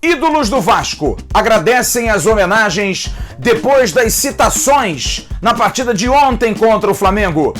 Ídolos do Vasco agradecem as homenagens depois das citações na partida de ontem contra o Flamengo.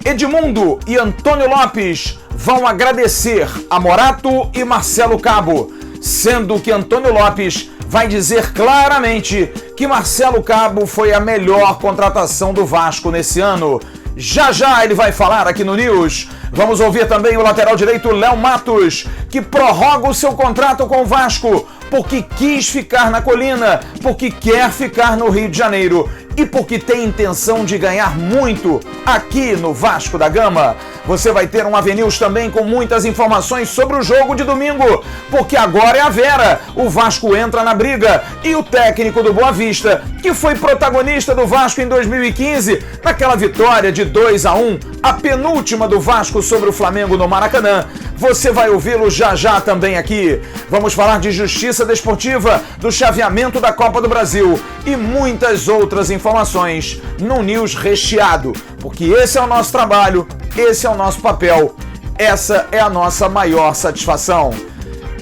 Edmundo e Antônio Lopes vão agradecer a Morato e Marcelo Cabo, sendo que Antônio Lopes vai dizer claramente que Marcelo Cabo foi a melhor contratação do Vasco nesse ano. Já já ele vai falar aqui no News. Vamos ouvir também o lateral direito Léo Matos, que prorroga o seu contrato com o Vasco porque quis ficar na Colina, porque quer ficar no Rio de Janeiro e porque tem intenção de ganhar muito aqui no Vasco da Gama. Você vai ter um AVNews também com muitas informações sobre o jogo de domingo, porque agora é a Vera. O Vasco entra na briga e o técnico do Boa Vista, que foi protagonista do Vasco em 2015, naquela vitória de 2-1, a penúltima do Vasco sobre o Flamengo no Maracanã. Você vai ouvi-lo já já também aqui. Vamos falar de justiça desportiva, do chaveamento da Copa do Brasil e muitas outras informações no News recheado, porque esse é o nosso trabalho, esse é o nosso papel, essa é a nossa maior satisfação.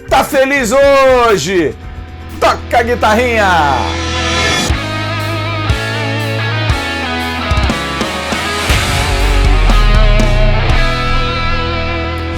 Tá feliz hoje? Toca a guitarrinha!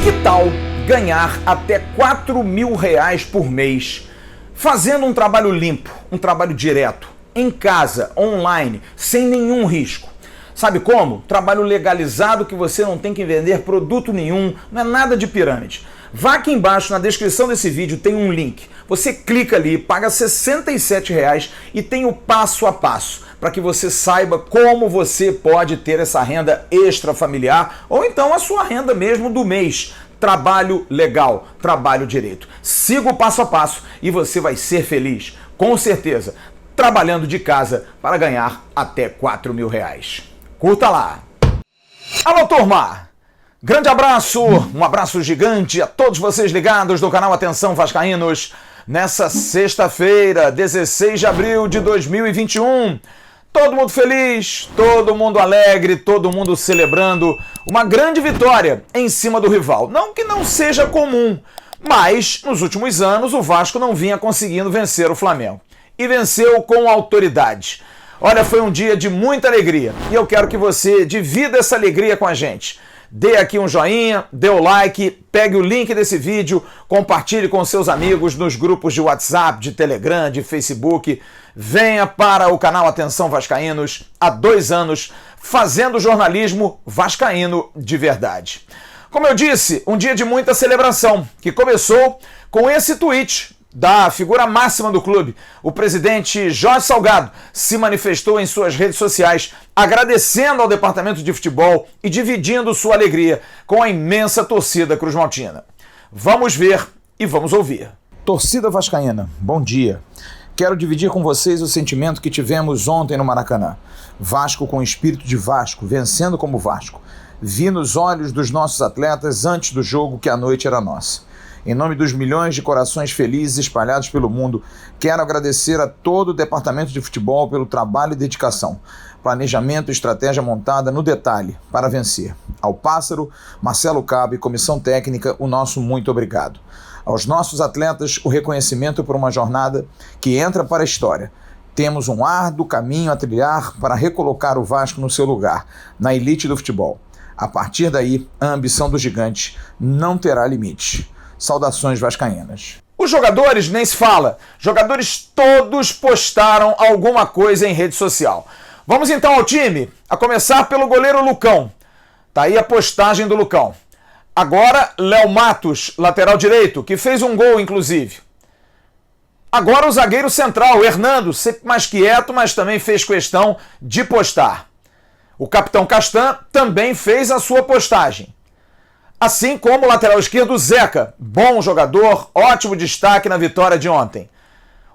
Que tal ganhar até R$4.000 por mês, fazendo um trabalho limpo, um trabalho direto, em casa, online, sem nenhum risco? Sabe como? Trabalho legalizado que você não tem que vender produto nenhum, não é nada de pirâmide. Vá aqui embaixo na descrição desse vídeo, tem um link. Você clica ali, paga R$67 e tem o passo a passo para que você saiba como você pode ter essa renda extra familiar ou então a sua renda mesmo do mês. Trabalho legal, trabalho direito. Siga o passo a passo e você vai ser feliz, com certeza, trabalhando de casa para ganhar até R$4.000. Curta lá! Alô, turma! Grande abraço, um abraço gigante a todos vocês ligados do canal Atenção Vascaínos nessa sexta-feira, 16 de abril de 2021. Todo mundo feliz, todo mundo alegre, todo mundo celebrando uma grande vitória em cima do rival. Não que não seja comum, mas nos últimos anos o Vasco não vinha conseguindo vencer o Flamengo. E venceu com autoridade. Olha, foi um dia de muita alegria e eu quero que você divida essa alegria com a gente. Dê aqui um joinha, dê o like, pegue o link desse vídeo, compartilhe com seus amigos nos grupos de WhatsApp, de Telegram, de Facebook. Venha para o canal Atenção Vascaínos há 2 anos, fazendo jornalismo vascaíno de verdade. Como eu disse, um dia de muita celebração, que começou com esse tweet da figura máxima do clube. O presidente Jorge Salgado se manifestou em suas redes sociais agradecendo ao departamento de futebol e dividindo sua alegria com a imensa torcida cruzmaltina. Vamos ver e vamos ouvir. Torcida vascaína, bom dia. Quero dividir com vocês o sentimento que tivemos ontem no Maracanã. Vasco com espírito de Vasco, vencendo como Vasco. Vi nos olhos dos nossos atletas antes do jogo que a noite era nossa. Em nome dos milhões de corações felizes espalhados pelo mundo, quero agradecer a todo o departamento de futebol pelo trabalho e dedicação, planejamento e estratégia montada no detalhe para vencer. Ao Pássaro, Marcelo Cabo e comissão técnica, o nosso muito obrigado. Aos nossos atletas, o reconhecimento por uma jornada que entra para a história. Temos um árduo caminho a trilhar para recolocar o Vasco no seu lugar, na elite do futebol. A partir daí, a ambição do gigante não terá limite. Saudações vascaínas. Os jogadores nem se fala. Jogadores todos postaram alguma coisa em rede social. Vamos então ao time, a começar pelo goleiro Lucão. Tá aí a postagem do Lucão. Agora, Léo Matos, lateral direito, que fez um gol, inclusive. Agora o zagueiro central, Hernando, sempre mais quieto, mas também fez questão de postar. O capitão Castan também fez a sua postagem. Assim como o lateral esquerdo Zeca, bom jogador, ótimo destaque na vitória de ontem.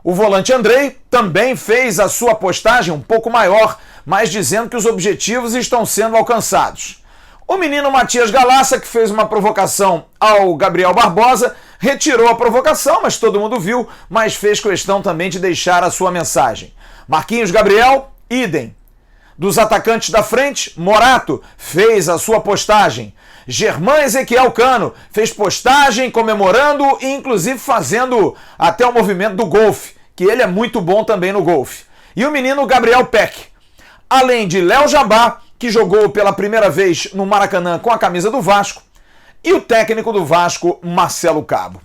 O volante Andrei também fez a sua postagem um pouco maior, mas dizendo que os objetivos estão sendo alcançados. O menino Matias Galassa, que fez uma provocação ao Gabriel Barbosa, retirou a provocação, mas todo mundo viu, mas fez questão também de deixar a sua mensagem. Marquinhos Gabriel, idem. Dos atacantes da frente, Morato fez a sua postagem. Germán Ezequiel Cano fez postagem comemorando e inclusive fazendo até o movimento do golfe, que ele é muito bom também no golfe. E o menino Gabriel Peck. Além de Léo Jabá, que jogou pela primeira vez no Maracanã com a camisa do Vasco, e o técnico do Vasco, Marcelo Cabo.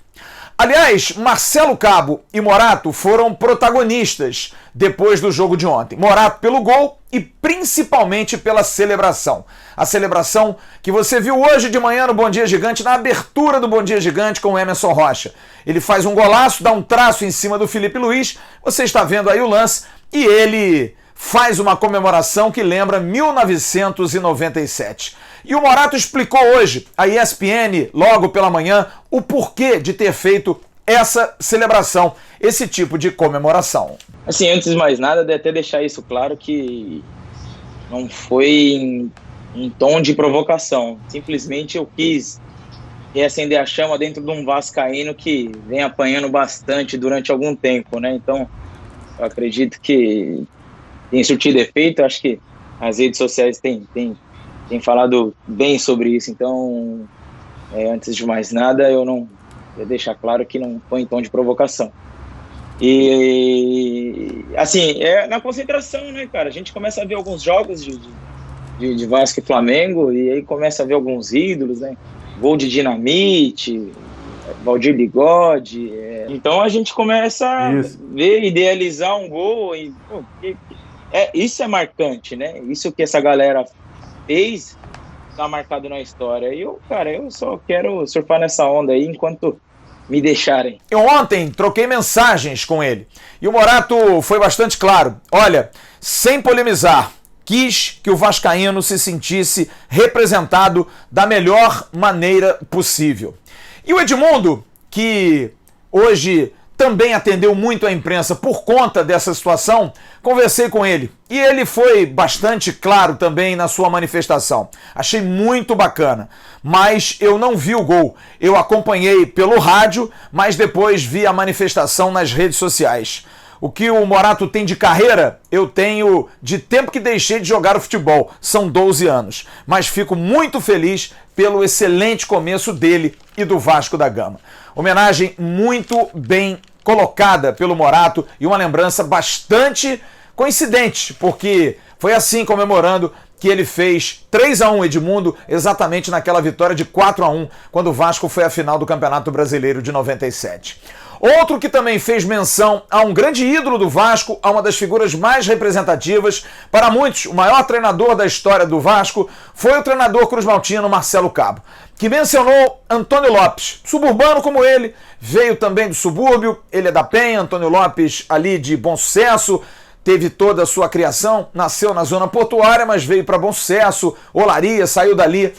Aliás, Marcelo Cabo e Morato foram protagonistas depois do jogo de ontem. Morato pelo gol e principalmente pela celebração. A celebração que você viu hoje de manhã no Bom Dia Gigante, na abertura do Bom Dia Gigante com o Emerson Rocha. Ele faz um golaço, dá um traço em cima do Felipe Luiz, você está vendo aí o lance, e ele faz uma comemoração que lembra 1997. E o Morato explicou hoje, a ESPN, logo pela manhã, o porquê de ter feito essa celebração, esse tipo de comemoração. Assim, antes de mais nada, de até deixar isso claro que não foi em tom de provocação. Simplesmente eu quis reacender a chama dentro de um vascaíno que vem apanhando bastante durante algum tempo, né? Então, eu acredito que tem surtido efeito. Acho que as redes sociais têm falado bem sobre isso. Então, antes de mais nada, eu deixar claro que não foi em tom de provocação. E, assim, na concentração, né, cara? A gente começa a ver alguns jogos de Vasco e Flamengo, e aí começa a ver alguns ídolos, né? Gol de Dinamite, Valdir Bigode. Então a gente começa a ver, idealizar um gol. E, isso é marcante, né? Isso que essa galera fez tá marcado na história. E eu só quero surfar nessa onda aí enquanto me deixarem. Eu ontem troquei mensagens com ele e o Morato foi bastante claro. Olha, sem polemizar, quis que o vascaíno se sentisse representado da melhor maneira possível. E o Edmundo, que hoje também atendeu muito a imprensa por conta dessa situação, conversei com ele. E ele foi bastante claro também na sua manifestação. Achei muito bacana. Mas eu não vi o gol. Eu acompanhei pelo rádio, mas depois vi a manifestação nas redes sociais. O que o Morato tem de carreira, eu tenho de tempo que deixei de jogar o futebol. São 12 anos. Mas fico muito feliz pelo excelente começo dele e do Vasco da Gama. Homenagem muito bem colocada pelo Morato e uma lembrança bastante coincidente, porque foi assim, comemorando, que ele fez 3-1 Edmundo, exatamente naquela vitória de 4-1, quando o Vasco foi à final do Campeonato Brasileiro de 97. Outro que também fez menção a um grande ídolo do Vasco, a uma das figuras mais representativas, para muitos, o maior treinador da história do Vasco, foi o treinador cruzmaltino Marcelo Cabo, que mencionou Antônio Lopes, suburbano como ele, veio também do subúrbio, ele é da Penha, Antônio Lopes ali de Bom Sucesso, teve toda a sua criação, nasceu na zona portuária, mas veio para Bom Sucesso, Olaria, saiu dali,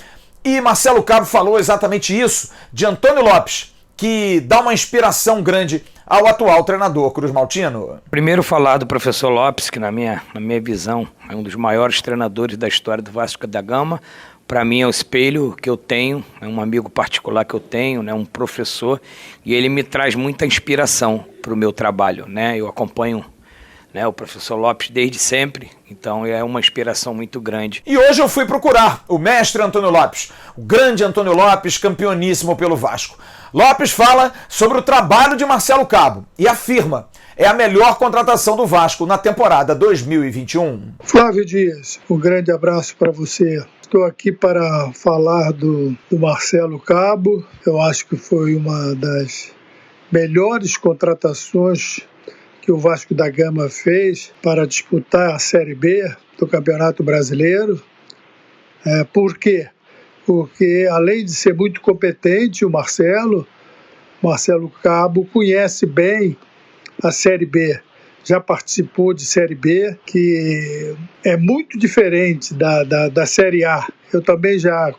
e Marcelo Cabo falou exatamente isso de Antônio Lopes, que dá uma inspiração grande ao atual treinador cruzmaltino. Primeiro falar do professor Lopes, que na minha visão é um dos maiores treinadores da história do Vasco da Gama. Para mim é o espelho que eu tenho, é um amigo particular que eu tenho, né, um professor, e ele me traz muita inspiração para o meu trabalho, né? Eu acompanho, né, o professor Lopes desde sempre, então é uma inspiração muito grande. E hoje eu fui procurar o mestre Antônio Lopes, o grande Antônio Lopes, campeoníssimo pelo Vasco. Lopes fala sobre o trabalho de Marcelo Cabo e afirma: é a melhor contratação do Vasco na temporada 2021. Flávio Dias, um grande abraço para você. Estou aqui para falar do Marcelo Cabo. Eu acho que foi uma das melhores contratações que o Vasco da Gama fez para disputar a Série B do Campeonato Brasileiro. Por quê? Porque, além de ser muito competente, o Marcelo Cabo conhece bem a Série B. Já participou de Série B, que é muito diferente da Série A. Eu também já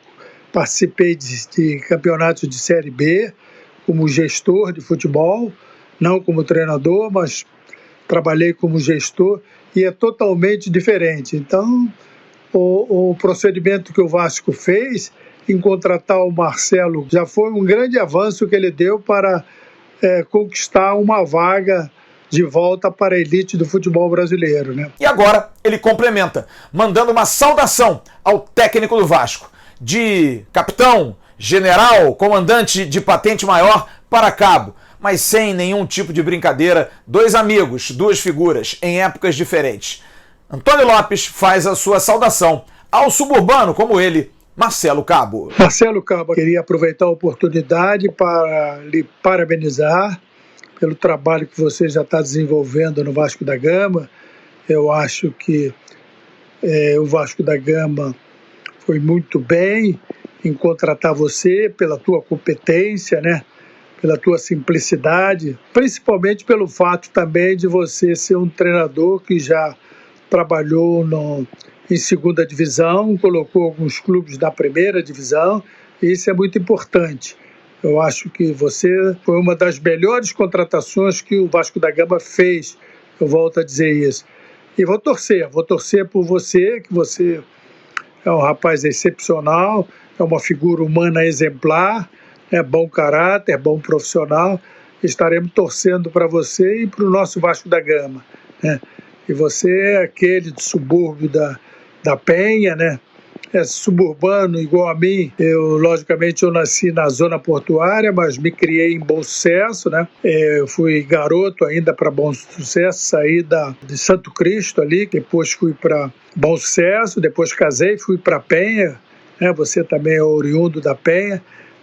participei de campeonatos de Série B, como gestor de futebol, não como treinador, mas trabalhei como gestor, e é totalmente diferente. Então, o procedimento que o Vasco fez em contratar o Marcelo já foi um grande avanço que ele deu para conquistar uma vaga de volta para a elite do futebol brasileiro, né? E agora ele complementa, mandando uma saudação ao técnico do Vasco, de capitão, general, comandante de patente maior para cabo, mas sem nenhum tipo de brincadeira, dois amigos, duas figuras em épocas diferentes. Antônio Lopes faz a sua saudação ao suburbano como ele, Marcelo Cabo. Marcelo Cabo, queria aproveitar a oportunidade para lhe parabenizar pelo trabalho que você já está desenvolvendo no Vasco da Gama. Eu acho que o Vasco da Gama foi muito bem em contratar você pela tua competência, né? Pela tua simplicidade, principalmente pelo fato também de você ser um treinador que já trabalhou em segunda divisão, colocou alguns clubes da primeira divisão, e isso é muito importante. Eu acho que você foi uma das melhores contratações que o Vasco da Gama fez, eu volto a dizer isso. E vou torcer por você, que você é um rapaz excepcional, é uma figura humana exemplar, é bom caráter, bom profissional. Estaremos torcendo para você e para o nosso Vasco da Gama, né? E você é aquele do subúrbio da Penha, né? É suburbano igual a mim. Logicamente, eu nasci na zona portuária, mas me criei em Bom Sucesso, né? Eu fui garoto ainda para Bom Sucesso, saí de Santo Cristo ali, depois fui para Bom Sucesso, depois casei, fui para Penha, né? Você também é oriundo da Penha.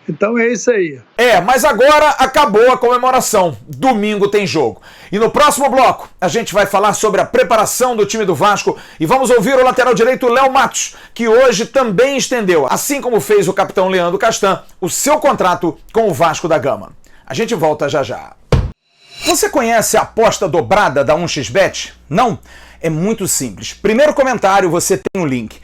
Então é isso aí. Mas agora acabou a comemoração. Domingo tem jogo. E no próximo bloco a gente vai falar sobre a preparação do time do Vasco e vamos ouvir o lateral direito Léo Matos, que hoje também estendeu, assim como fez o capitão Leandro Castan, o seu contrato com o Vasco da Gama. A gente volta já já. Você conhece a aposta dobrada da 1xBet? Não? É muito simples. Primeiro comentário você tem um link.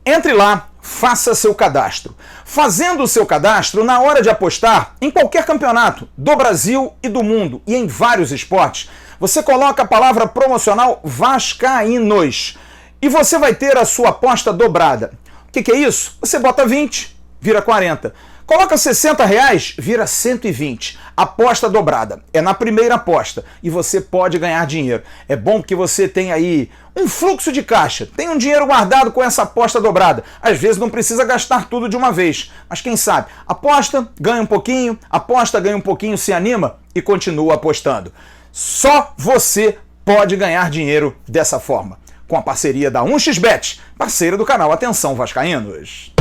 Entre lá, faça seu cadastro. Fazendo o seu cadastro, na hora de apostar em qualquer campeonato do Brasil e do mundo e em vários esportes, você coloca a palavra promocional Vascaínos e você vai ter a sua aposta dobrada. O que é isso? Você bota 20, vira 40. Coloca R$60, vira 120. Aposta dobrada. É na primeira aposta e você pode ganhar dinheiro. É bom que você tenha aí um fluxo de caixa. Tem um dinheiro guardado com essa aposta dobrada. Às vezes não precisa gastar tudo de uma vez. Mas quem sabe? Aposta, ganha um pouquinho, aposta, ganha um pouquinho, se anima e continua apostando. Só você pode ganhar dinheiro dessa forma. Com a parceria da 1xBet, parceira do canal Atenção Vascaínos.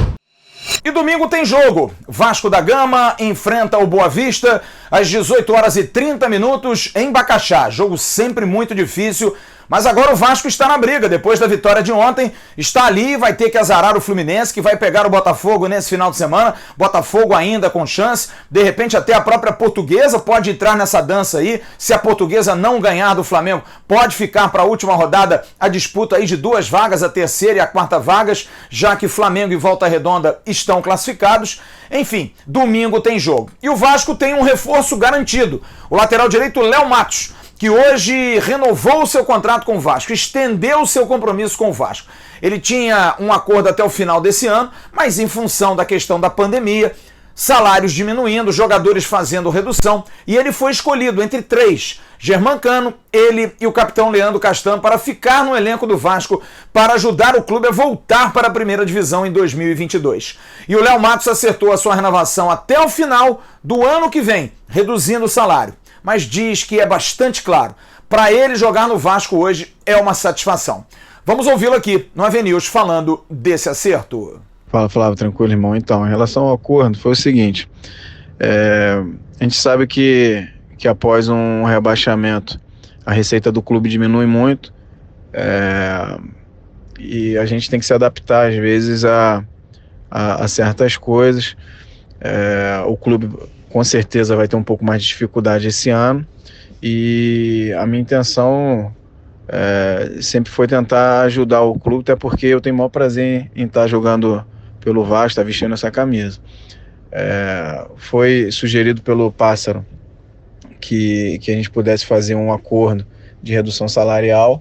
E domingo tem jogo. Vasco da Gama enfrenta o Boa Vista às 18h30 em Bacaxá. Jogo sempre muito difícil, mas agora o Vasco está na briga. Depois da vitória de ontem, está ali e vai ter que azarar o Fluminense, que vai pegar o Botafogo nesse final de semana. Botafogo ainda com chance. De repente até a própria Portuguesa pode entrar nessa dança aí. Se a Portuguesa não ganhar do Flamengo, pode ficar para a última rodada a disputa aí de 2 vagas, a terceira e a quarta vagas, já que Flamengo e Volta Redonda estão classificados. Enfim, domingo tem jogo. E o Vasco tem um reforço garantido. O lateral direito Léo Matos, que hoje renovou o seu contrato com o Vasco, estendeu o seu compromisso com o Vasco. Ele tinha um acordo até o final desse ano, mas em função da questão da pandemia, salários diminuindo, jogadores fazendo redução, e ele foi escolhido entre 3, Germancano, ele e o capitão Leandro Castan, para ficar no elenco do Vasco para ajudar o clube a voltar para a primeira divisão em 2022. E o Léo Matos acertou a sua renovação até o final do ano que vem, reduzindo o salário. Mas diz que é bastante claro, para ele jogar no Vasco hoje é uma satisfação. Vamos ouvi-lo aqui no AVNews falando desse acerto. Fala, Flávio, tranquilo, irmão. Então, em relação ao acordo, foi o seguinte, a gente sabe que após um rebaixamento, a receita do clube diminui muito, e a gente tem que se adaptar, às vezes, a certas coisas. O clube, com certeza, vai ter um pouco mais de dificuldade esse ano, e a minha intenção sempre foi tentar ajudar o clube, até porque eu tenho o maior prazer em estar jogando pelo Vasco, estar vestindo essa camisa. Foi sugerido pelo Pássaro que a gente pudesse fazer um acordo de redução salarial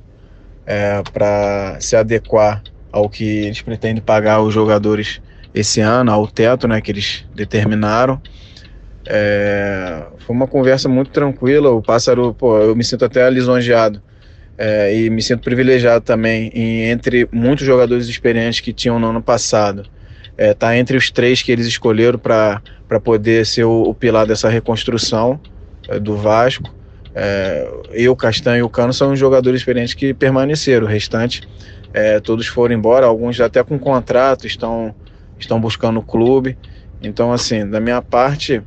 para se adequar ao que eles pretendem pagar os jogadores esse ano, ao teto, né, que eles determinaram. Foi uma conversa muito tranquila. O Pássaro, eu me sinto até lisonjeado e me sinto privilegiado também entre muitos jogadores experientes que tinham no ano passado. Tá entre os 3 que eles escolheram para poder ser o pilar dessa reconstrução do Vasco. Eu, Castanho e o Cano são os jogadores experientes que permaneceram. O restante, todos foram embora, alguns já até com contrato, estão buscando o clube. Então, assim, da minha parte,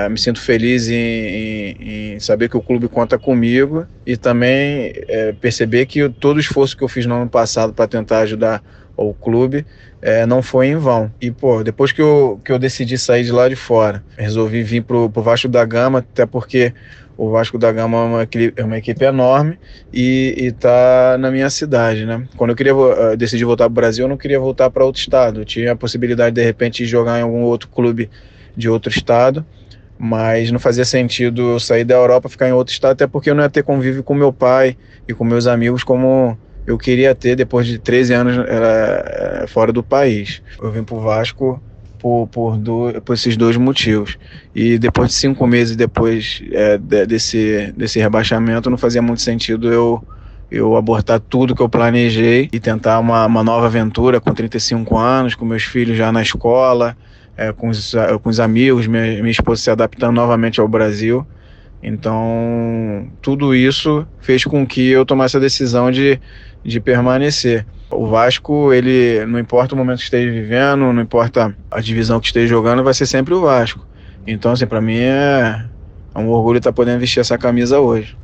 me sinto feliz em saber que o clube conta comigo e também perceber que todo o esforço que eu fiz no ano passado para tentar ajudar o clube não foi em vão. E, depois que eu decidi sair de lá de fora, resolvi vir pro Vasco da Gama, até porque o Vasco da Gama é uma equipe enorme e tá na minha cidade, né? Quando eu decidi voltar pro Brasil, eu não queria voltar para outro estado. Eu tinha a possibilidade, de repente, de jogar em algum outro clube de outro estado, mas não fazia sentido eu sair da Europa, ficar em outro estado, até porque eu não ia ter convívio com meu pai e com meus amigos como eu queria ter depois de 13 anos fora do país. Eu vim pro Vasco por esses 2 motivos. E depois de 5 meses depois desse rebaixamento, não fazia muito sentido eu abortar tudo que eu planejei e tentar uma nova aventura com 35 anos, com meus filhos já na escola, com os amigos, minha esposa se adaptando novamente ao Brasil. Então, tudo isso fez com que eu tomasse a decisão de permanecer. O Vasco, ele, não importa o momento que esteja vivendo, não importa a divisão que esteja jogando, vai ser sempre o Vasco. Então, assim, para mim é um orgulho estar podendo vestir essa camisa hoje.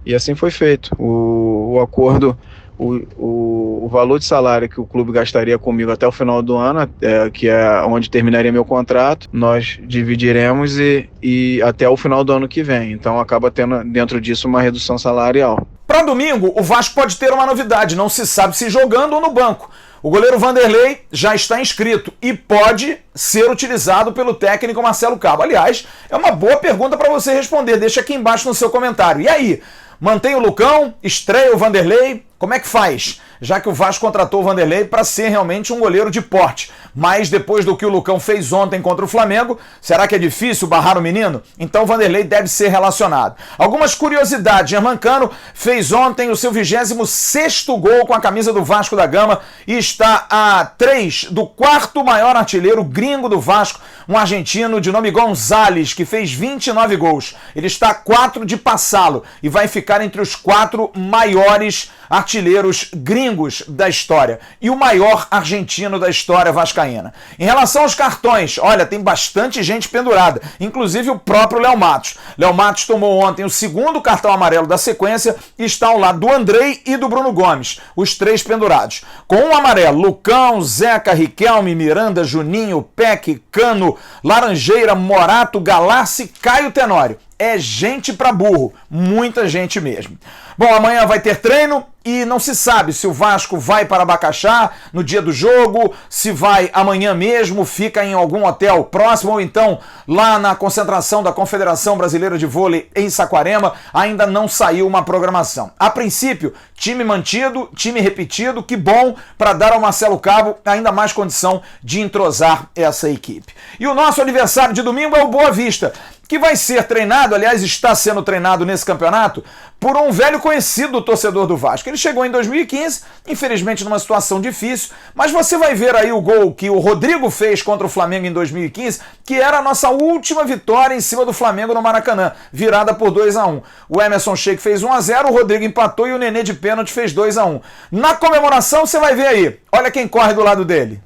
E assim foi feito. O acordo, o valor de salário que o clube gastaria comigo até o final do ano, que é onde terminaria meu contrato, nós dividiremos e até o final do ano que vem. Então acaba tendo dentro disso uma redução salarial. Para domingo, o Vasco pode ter uma novidade, não se sabe se jogando ou no banco. O goleiro Vanderlei já está inscrito e pode ser utilizado pelo técnico Marcelo Cabo. Aliás, é uma boa pergunta para você responder, deixa aqui embaixo no seu comentário. E aí, mantém o Lucão? Estreia o Vanderlei? Como é que faz? Já que o Vasco contratou o Vanderlei para ser realmente um goleiro de porte. Mas depois do que o Lucão fez ontem contra o Flamengo, será que é difícil barrar o menino? Então o Vanderlei deve ser relacionado. Algumas curiosidades. Germancano fez ontem o seu 26º gol com a camisa do Vasco da Gama e está a 3 do 4º maior artilheiro gringo do Vasco, um argentino de nome Gonzalez, que fez 29 gols. Ele está a 4 de passá-lo e vai ficar entre os 4 maiores artilheiros gringos da história e o maior argentino da história vascaína. Em relação aos cartões, olha, tem bastante gente pendurada, inclusive o próprio Léo Matos. Léo Matos tomou ontem o 2º cartão amarelo da sequência e está ao lado do Andrei e do Bruno Gomes, os 3 pendurados. Com um amarelo, Lucão, Zeca, Riquelme, Miranda, Juninho, Peck, Cano, Laranjeira, Morato, Galassi, Caio Tenório. É gente pra burro, muita gente mesmo. Bom, amanhã vai ter treino e não se sabe se o Vasco vai para Bacaxá no dia do jogo, se vai amanhã mesmo, fica em algum hotel próximo ou então lá na concentração da Confederação Brasileira de Vôlei em Saquarema. Ainda não saiu uma programação. A princípio, time mantido, time repetido, que bom para dar ao Marcelo Cabo ainda mais condição de entrosar essa equipe. E o nosso aniversário de domingo é o Boa Vista, que vai ser treinado, aliás, está sendo treinado nesse campeonato, por um velho conhecido do torcedor do Vasco. Ele chegou em 2015, infelizmente numa situação difícil, mas você vai ver aí o gol que o Rodrigo fez contra o Flamengo em 2015, que era a nossa última vitória em cima do Flamengo no Maracanã, virada por 2-1. O Emerson Sheik fez 1-0, o Rodrigo empatou e o Nenê de pênalti fez 2-1. Na comemoração você vai ver aí, olha quem corre do lado dele.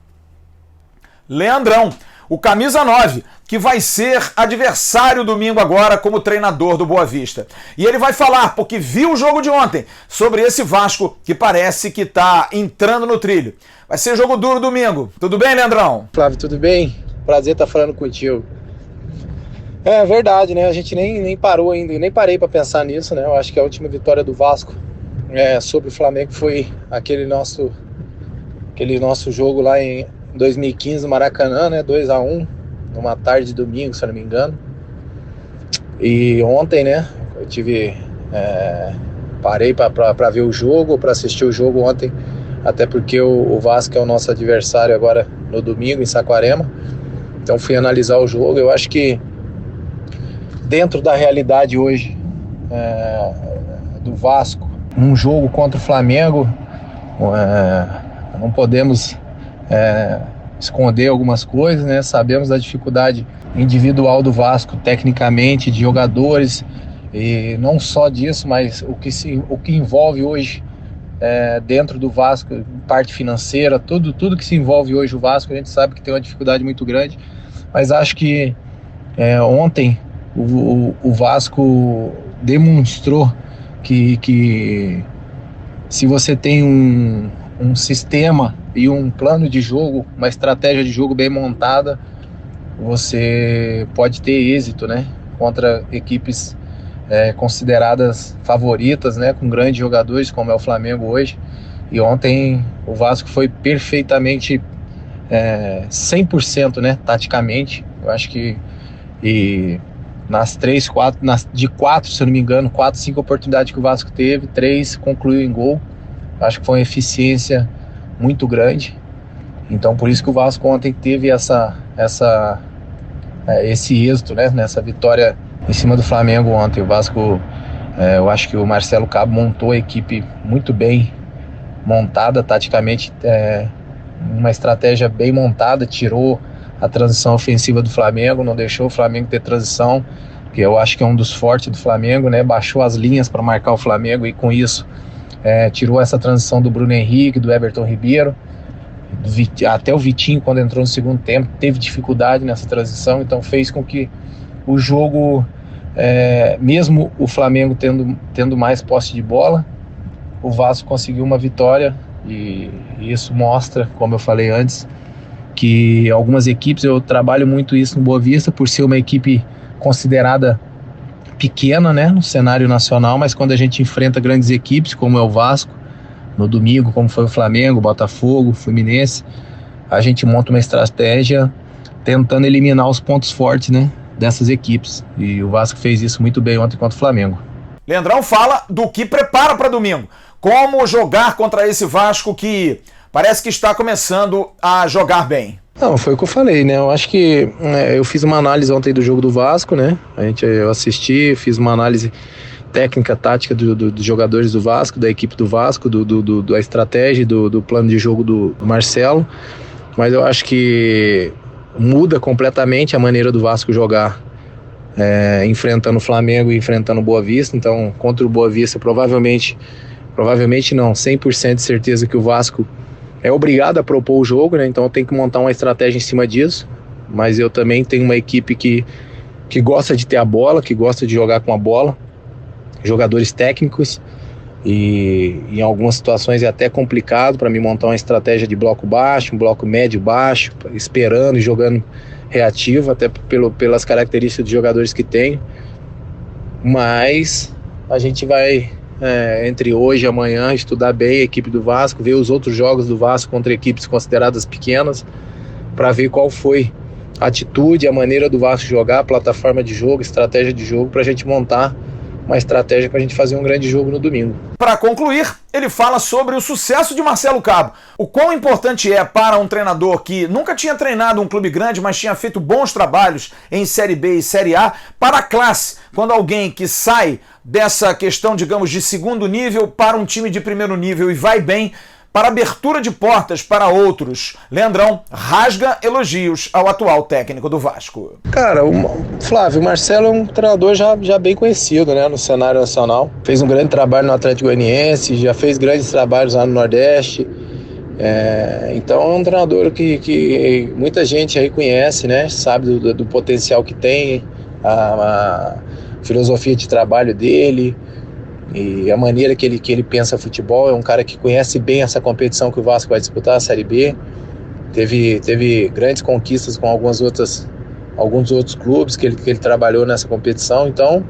Leandrão, o camisa 9, que vai ser adversário domingo agora como treinador do Boa Vista. E ele vai falar, porque viu o jogo de ontem, sobre esse Vasco que parece que está entrando no trilho. Vai ser jogo duro domingo. Tudo bem, Leandrão? Flávio, tudo bem? Prazer estar falando contigo. É verdade, né? A gente nem parou ainda, nem parei para pensar nisso, né? Eu acho que a última vitória do Vasco sobre o Flamengo foi aquele nosso jogo lá em 2015 no Maracanã, né? 2-1, numa tarde de domingo, se eu não me engano. E ontem, né? Eu parei para ver o jogo, para assistir o jogo ontem, até porque o Vasco é o nosso adversário agora no domingo em Saquarema. Então fui analisar o jogo. Eu acho que dentro da realidade hoje do Vasco, um jogo contra o Flamengo, não podemos esconder algumas coisas, né? Sabemos da dificuldade individual do Vasco, tecnicamente, de jogadores, e não só disso, mas o que envolve hoje dentro do Vasco, parte financeira, tudo que se envolve hoje o Vasco, a gente sabe que tem uma dificuldade muito grande, mas acho que ontem o Vasco demonstrou que se você tem um sistema e um plano de jogo, uma estratégia de jogo bem montada, você pode ter êxito, né, contra equipes consideradas favoritas, né, com grandes jogadores como é o Flamengo hoje. E ontem o Vasco foi perfeitamente 100%, né, taticamente. Eu acho que nas 4, se eu não me engano, 4, 5 oportunidades que o Vasco teve, 3 concluiu em gol. Acho que foi uma eficiência muito grande. Então por isso que o Vasco ontem teve esse êxito, né, nessa vitória em cima do Flamengo ontem. O Vasco, eu acho que o Marcelo Cabo montou a equipe muito bem montada, taticamente, uma estratégia bem montada, tirou a transição ofensiva do Flamengo, não deixou o Flamengo ter transição, que eu acho que é um dos fortes do Flamengo, né? Baixou as linhas para marcar o Flamengo e com isso tirou essa transição do Bruno Henrique, do Everton Ribeiro, até o Vitinho, quando entrou no segundo tempo, teve dificuldade nessa transição, então fez com que o jogo, mesmo o Flamengo tendo mais posse de bola, o Vasco conseguiu uma vitória, e isso mostra, como eu falei antes, que algumas equipes, eu trabalho muito isso no Boa Vista, por ser uma equipe considerada pequena, né, no cenário nacional, mas quando a gente enfrenta grandes equipes, como é o Vasco, no domingo, como foi o Flamengo, Botafogo, Fluminense, a gente monta uma estratégia tentando eliminar os pontos fortes, né, dessas equipes, e o Vasco fez isso muito bem ontem contra o Flamengo. Leandrão fala do que prepara para domingo. Como jogar contra esse Vasco que parece que está começando a jogar bem. Não, foi o que eu falei, né? Eu acho que eu fiz uma análise ontem do jogo do Vasco, né? Eu assisti, fiz uma análise técnica, tática dos jogadores do Vasco, da equipe do Vasco, da estratégia, do plano de jogo do Marcelo. Mas eu acho que muda completamente a maneira do Vasco jogar, enfrentando o Flamengo e enfrentando o Boa Vista. Então, contra o Boa Vista, provavelmente não, 100% de certeza que o Vasco é obrigado a propor o jogo, né? Então eu tenho que montar uma estratégia em cima disso, mas eu também tenho uma equipe que gosta de ter a bola, que gosta de jogar com a bola, jogadores técnicos, e em algumas situações é até complicado para mim montar uma estratégia de bloco baixo, um bloco médio baixo, esperando e jogando reativo, até pelas características dos jogadores que tem, mas a gente vai entre hoje e amanhã estudar bem a equipe do Vasco, ver os outros jogos do Vasco contra equipes consideradas pequenas, para ver qual foi a atitude, a maneira do Vasco jogar, a plataforma de jogo, estratégia de jogo, para a gente montar uma estratégia para a gente fazer um grande jogo no domingo. Para concluir, ele fala sobre o sucesso de Marcelo Cabo. O quão importante é para um treinador que nunca tinha treinado um clube grande, mas tinha feito bons trabalhos em Série B e Série A, para a classe, quando alguém que sai dessa questão, digamos, de segundo nível para um time de primeiro nível e vai bem, para abertura de portas para outros. Leandrão rasga elogios ao atual técnico do Vasco. Cara, Flávio, o Marcelo é um treinador já bem conhecido, né, no cenário nacional. Fez um grande trabalho no Atlético Goianiense, já fez grandes trabalhos lá no Nordeste. Então é um treinador que muita gente aí conhece, né, sabe do potencial que tem, a filosofia de trabalho dele e a maneira que ele pensa futebol. É um cara que conhece bem essa competição que o Vasco vai disputar, a Série B. Teve grandes conquistas com alguns outros clubes que ele trabalhou nessa competição. Então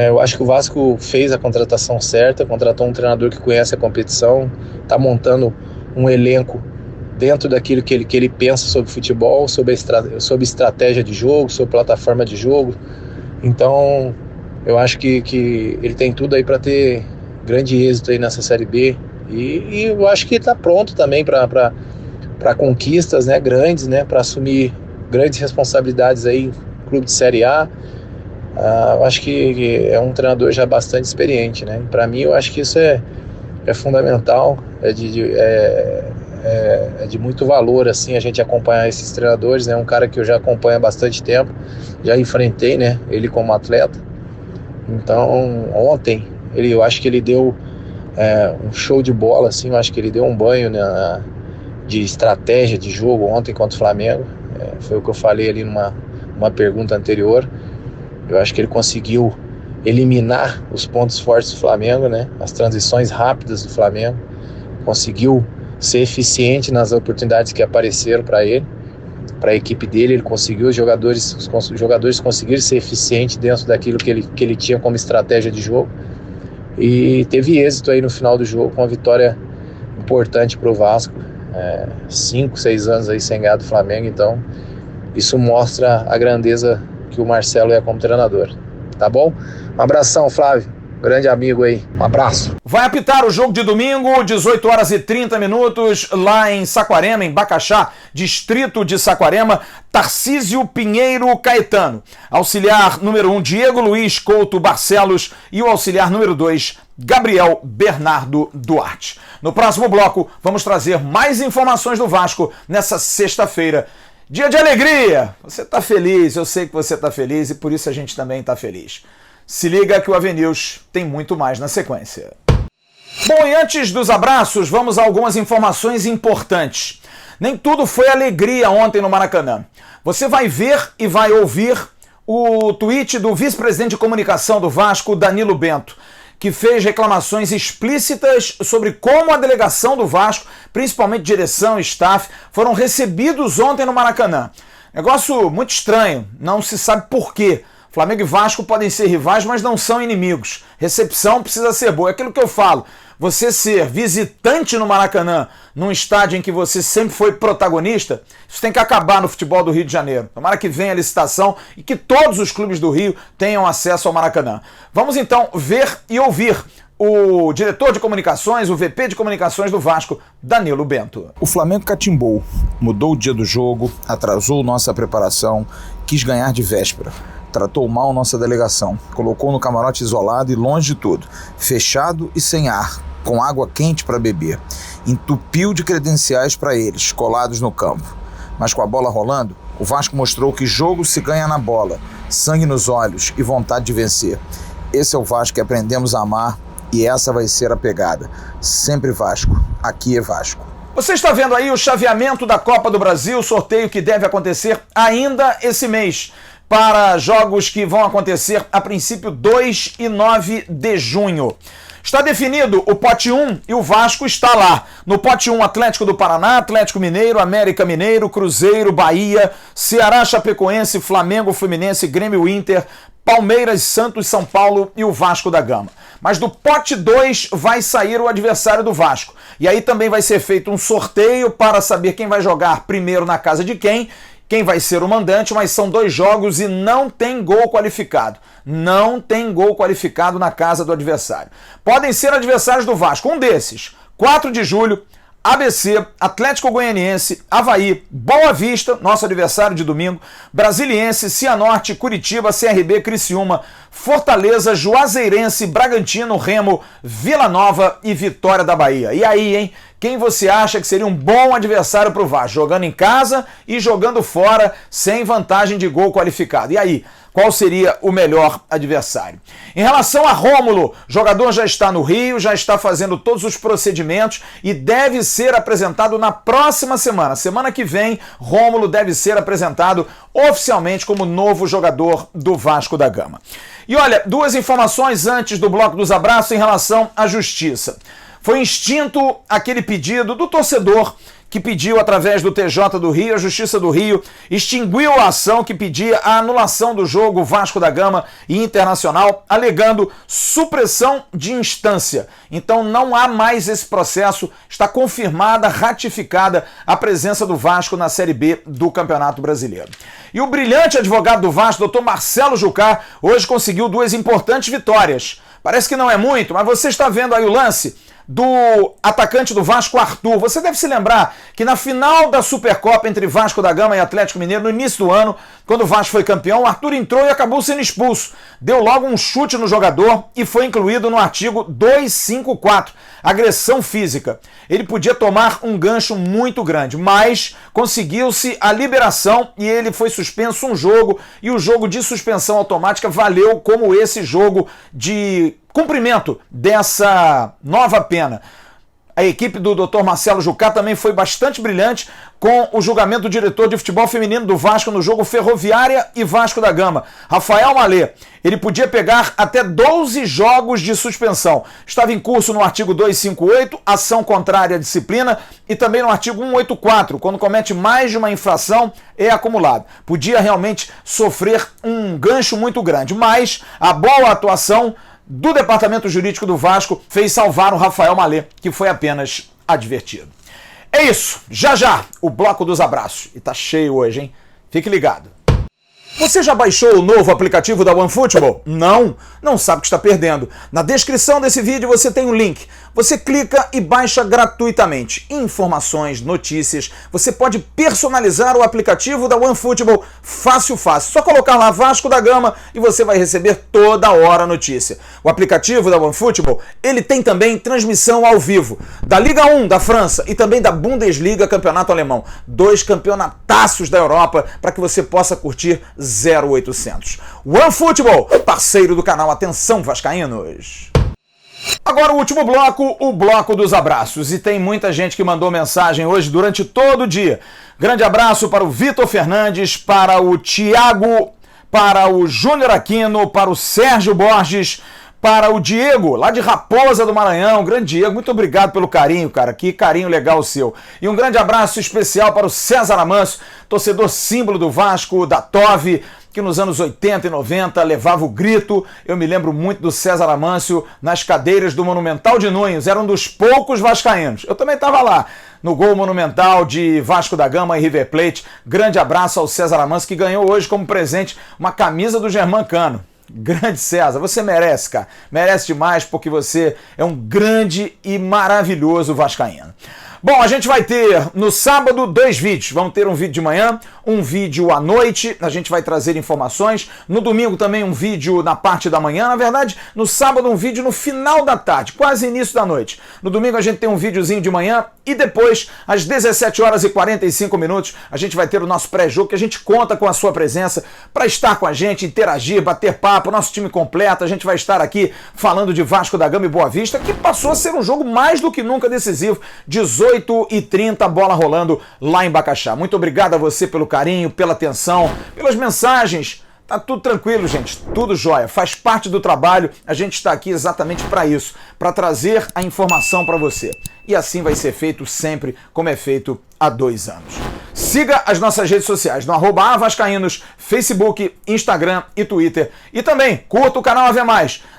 eu acho que o Vasco fez a contratação certa, contratou um treinador que conhece a competição, está montando um elenco dentro daquilo que ele pensa sobre futebol, sobre estratégia de jogo, sobre plataforma de jogo. Então eu acho que ele tem tudo aí para ter grande êxito aí nessa Série B, e eu acho que ele está pronto também para conquistas, né, grandes, né, para assumir grandes responsabilidades aí, clube de Série A. eu acho que é um treinador já bastante experiente, né? Para mim, eu acho que isso é fundamental, é de muito valor, assim, a gente acompanhar esses treinadores, né? Um cara que eu já acompanho há bastante tempo, já enfrentei, né? Ele como atleta. Então, ontem, eu acho que ele deu um show de bola, assim, eu acho que ele deu um banho, né, de estratégia de jogo ontem contra o Flamengo. Foi o que eu falei ali numa pergunta anterior. Eu acho que ele conseguiu eliminar os pontos fortes do Flamengo, né? As transições rápidas do Flamengo. Conseguiu ser eficiente nas oportunidades que apareceram para ele, para a equipe dele. Ele conseguiu, os jogadores conseguiram ser eficientes dentro daquilo que ele tinha como estratégia de jogo. E teve êxito aí no final do jogo, com uma vitória importante para o Vasco. 5, 6 anos aí sem ganhar do Flamengo, então isso mostra a grandeza que o Marcelo é como treinador. Tá bom? Um abração, Flávio. Grande amigo aí. Um abraço. Vai apitar o jogo de domingo, 18 horas e 30 minutos, lá em Saquarema, em Bacaxá, distrito de Saquarema, Tarcísio Pinheiro Caetano. Auxiliar número 1, Diego Luiz Couto Barcelos, e o auxiliar número 2, Gabriel Bernardo Duarte. No próximo bloco, vamos trazer mais informações do Vasco nessa sexta-feira. Dia de alegria! Você tá feliz, eu sei que você tá feliz e por isso a gente também tá feliz. Se liga que o AVNews tem muito mais na sequência. Bom, e antes dos abraços, vamos a algumas informações importantes. Nem tudo foi alegria ontem no Maracanã. Você vai ver e vai ouvir o tweet do vice-presidente de comunicação do Vasco, Danilo Bento, que fez reclamações explícitas sobre como a delegação do Vasco, principalmente direção e staff, foram recebidos ontem no Maracanã. Negócio muito estranho, não se sabe por quê. Flamengo e Vasco podem ser rivais, mas não são inimigos. Recepção precisa ser boa. É aquilo que eu falo. Você ser visitante no Maracanã, num estádio em que você sempre foi protagonista, isso tem que acabar no futebol do Rio de Janeiro. Tomara que venha a licitação e que todos os clubes do Rio tenham acesso ao Maracanã. Vamos então ver e ouvir o diretor de comunicações, o VP de comunicações do Vasco, Danilo Bento. O Flamengo catimbou, mudou o dia do jogo, atrasou nossa preparação, quis ganhar de véspera. Tratou mal nossa delegação, colocou no camarote isolado e longe de tudo, fechado e sem ar, com água quente para beber. Entupiu de credenciais para eles, colados no campo. Mas com a bola rolando, o Vasco mostrou que jogo se ganha na bola, sangue nos olhos e vontade de vencer. Esse é o Vasco que aprendemos a amar e essa vai ser a pegada. Sempre Vasco, aqui é Vasco. Você está vendo aí o chaveamento da Copa do Brasil, sorteio que deve acontecer ainda esse mês, para jogos que vão acontecer a princípio 2 e 9 de junho. Está definido o pote 1 e o Vasco está lá. No pote 1, Atlético do Paraná, Atlético Mineiro, América Mineiro, Cruzeiro, Bahia, Ceará, Chapecoense, Flamengo, Fluminense, Grêmio, Inter, Palmeiras, Santos, São Paulo e o Vasco da Gama. Mas do pote 2 vai sair o adversário do Vasco. E aí também vai ser feito um sorteio para saber quem vai jogar primeiro na casa de quem vai ser o mandante, mas são 2 jogos e não tem gol qualificado. Não tem gol qualificado na casa do adversário. Podem ser adversários do Vasco. Um desses, 4 de julho, ABC, Atlético Goianiense, Avaí, Boa Vista, nosso adversário de domingo, Brasiliense, Cianorte, Curitiba, CRB, Criciúma, Fortaleza, Juazeirense, Bragantino, Remo, Vila Nova e Vitória da Bahia. E aí, hein? Quem você acha que seria um bom adversário para o Vasco? Jogando em casa e jogando fora, sem vantagem de gol qualificado. E aí, qual seria o melhor adversário? Em relação a Rômulo, o jogador já está no Rio, já está fazendo todos os procedimentos e deve ser apresentado na próxima semana. Semana que vem, Rômulo deve ser apresentado oficialmente como novo jogador do Vasco da Gama. E olha, 2 informações antes do bloco dos abraços em relação à justiça. Foi extinto aquele pedido do torcedor que pediu através do TJ do Rio, a Justiça do Rio extinguiu a ação que pedia a anulação do jogo Vasco da Gama e Internacional, alegando supressão de instância. Então não há mais esse processo, está confirmada, ratificada a presença do Vasco na Série B do Campeonato Brasileiro. E o brilhante advogado do Vasco, Dr. Marcelo Jucá, hoje conseguiu 2 importantes vitórias. Parece que não é muito, mas você está vendo aí o lance. do atacante do Vasco, Arthur. Você deve se lembrar que na final da Supercopa entre Vasco da Gama e Atlético Mineiro, no início do ano, quando o Vasco foi campeão, o Arthur entrou e acabou sendo expulso. Deu logo um chute no jogador e foi incluído no artigo 254, agressão física. Ele podia tomar um gancho muito grande, mas conseguiu-se a liberação e ele foi suspenso um jogo, e o jogo de suspensão automática valeu como esse jogo de cumprimento dessa nova pena. A equipe do Dr. Marcelo Jucá também foi bastante brilhante com o julgamento do diretor de futebol feminino do Vasco no jogo Ferroviária e Vasco da Gama, Rafael Malê. Ele podia pegar até 12 jogos de suspensão. Estava em curso no artigo 258, ação contrária à disciplina, e também no artigo 184, quando comete mais de uma infração, é acumulado. Podia realmente sofrer um gancho muito grande, mas a boa atuação do Departamento Jurídico do Vasco fez salvar o Rafael Malê, que foi apenas advertido. É isso, já o bloco dos abraços. E tá cheio hoje, hein? Fique ligado. Você já baixou o novo aplicativo da OneFootball? Não sabe o que está perdendo. Na descrição desse vídeo você tem um link. Você clica e baixa gratuitamente. Informações, notícias. Você pode personalizar o aplicativo da OneFootball fácil. Só colocar lá Vasco da Gama e você vai receber toda hora notícia. O aplicativo da OneFootball, ele tem também transmissão ao vivo da Liga 1 da França e também da Bundesliga, campeonato alemão. 2 campeonataços da Europa para que você possa curtir 0800. OneFootball, parceiro do canal Atenção Vascaínos. Agora o último bloco, o bloco dos abraços. E tem muita gente que mandou mensagem hoje durante todo o dia. Grande abraço para o Vitor Fernandes, para o Tiago, para o Júnior Aquino, para o Sérgio Borges, para o Diego, lá de Raposa do Maranhão. Grande Diego, muito obrigado pelo carinho, cara. Que carinho legal o seu. E um grande abraço especial para o César Amâncio, torcedor símbolo do Vasco, da TOV, que nos anos 80 e 90 levava o grito. Eu me lembro muito do César Amâncio nas cadeiras do Monumental de Nunes. Era um dos poucos vascaínos. Eu também estava lá no gol monumental de Vasco da Gama e River Plate. Grande abraço ao César Amâncio, que ganhou hoje como presente uma camisa do Germancano. Grande César, você merece, cara. Merece demais, porque você é um grande e maravilhoso vascaíno. Bom, a gente vai ter no sábado 2 vídeos. Vamos ter um vídeo de manhã, um vídeo à noite. A gente vai trazer informações. No domingo também um vídeo na parte da manhã. Na verdade, no sábado um vídeo no final da tarde, quase início da noite. No domingo a gente tem um videozinho de manhã e depois, às 17 horas e 45 minutos, a gente vai ter o nosso pré-jogo, que a gente conta com a sua presença para estar com a gente, interagir, bater papo, nosso time completo. A gente vai estar aqui falando de Vasco da Gama e Boa Vista, que passou a ser um jogo mais do que nunca decisivo. 18h30, bola rolando lá em Bacaxá. Muito obrigado a você pelo carinho, pela atenção, pelas mensagens. Tá tudo tranquilo, gente, tudo jóia, faz parte do trabalho, a gente está aqui exatamente para isso, para trazer a informação para você. E assim vai ser feito sempre, como é feito há 2 anos. Siga as nossas redes sociais no @avascaínos, Facebook, Instagram e Twitter. E também curta o canal AV+.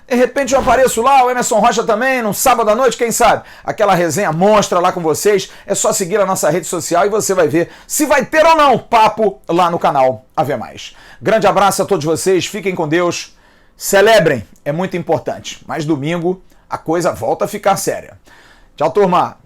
De repente eu apareço lá, o Emerson Rocha também, num sábado à noite, quem sabe? Aquela resenha monstra lá com vocês. É só seguir a nossa rede social e você vai ver se vai ter ou não papo lá no canal AV+. Grande abraço a todos vocês, fiquem com Deus, celebrem, é muito importante. Mas domingo a coisa volta a ficar séria. Tchau, turma!